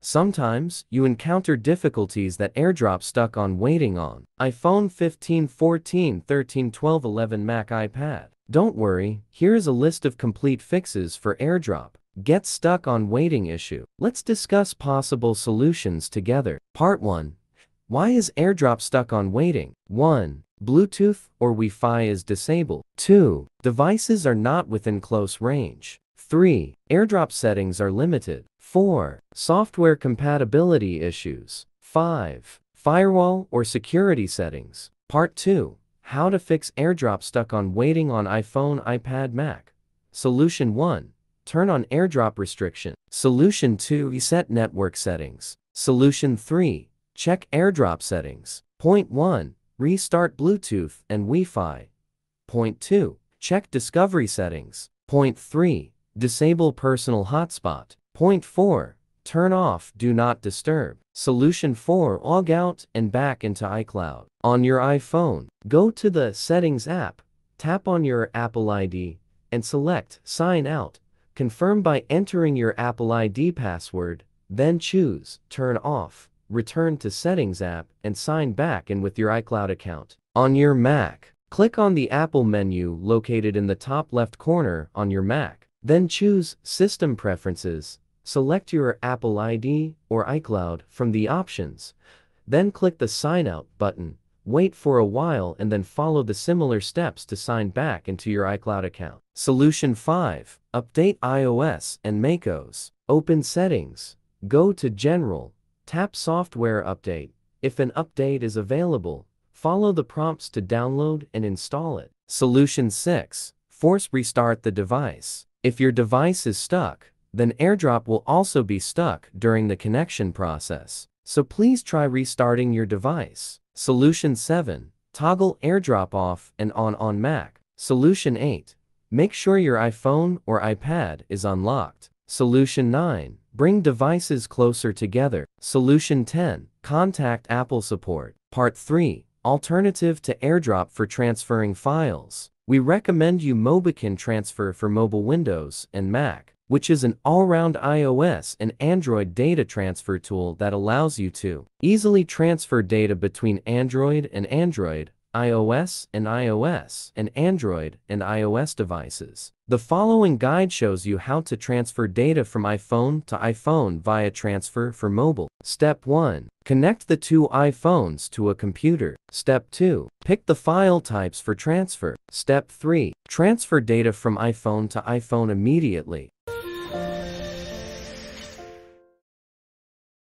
Sometimes, you encounter difficulties that AirDrop Stuck on waiting on iPhone 15, 14, 13, 12, 11, Mac, iPad. Don't worry, here is a list of complete fixes for AirDrop Get Stuck on Waiting issue. Let's discuss possible solutions together. Part 1. Why is AirDrop stuck on waiting? 1. Bluetooth or Wi-Fi is disabled. 2. Devices are not within close range. 3. AirDrop settings are limited. 4. Software compatibility issues. 5. Firewall or security settings. Part 2. How to fix AirDrop stuck on waiting on iPhone, iPad, Mac. Solution 1. Turn on AirDrop restriction. Solution 2. Reset network settings. Solution 3. Check AirDrop settings. Point 1. Restart Bluetooth and Wi-Fi. Point 2. Check discovery settings. Point 3. Disable personal hotspot. Point 4. Turn off Do Not Disturb. Solution 4. Log out and back into iCloud. On your iPhone, go to the Settings app, tap on your Apple ID, and select Sign Out. Confirm by entering your Apple ID password, then choose Turn Off. Return to Settings app and sign back in with your iCloud account. On your Mac, click on the Apple menu located in the top left corner on your Mac. Then choose System Preferences. Select your Apple ID or iCloud from the options. Then click the Sign Out button. Wait for a while and then follow the similar steps to sign back into your iCloud account. Solution 5. Update iOS and macOS. Open Settings. Go to General. Tap Software Update. If an update is available, follow the prompts to download and install it. Solution 6. Force restart the device. If your device is stuck, then AirDrop will also be stuck during the connection process. So please try restarting your device. Solution 7. Toggle AirDrop off and on Mac. Solution 8. Make sure your iPhone or iPad is unlocked. Solution 9. Bring devices closer together. Solution 10. Contact Apple support. Part 3. Alternative to AirDrop for transferring files. We recommend you Mobican Transfer for mobile Windows and Mac, which is an all-round iOS and Android data transfer tool that allows you to easily transfer data between Android and Android, iOS and iOS, and Android and iOS devices. The following guide shows you how to transfer data from iPhone to iPhone via Transfer for Mobile. Step 1. Connect the two iPhones to a computer. Step 2. Pick the file types for transfer. Step 3. Transfer data from iPhone to iPhone immediately.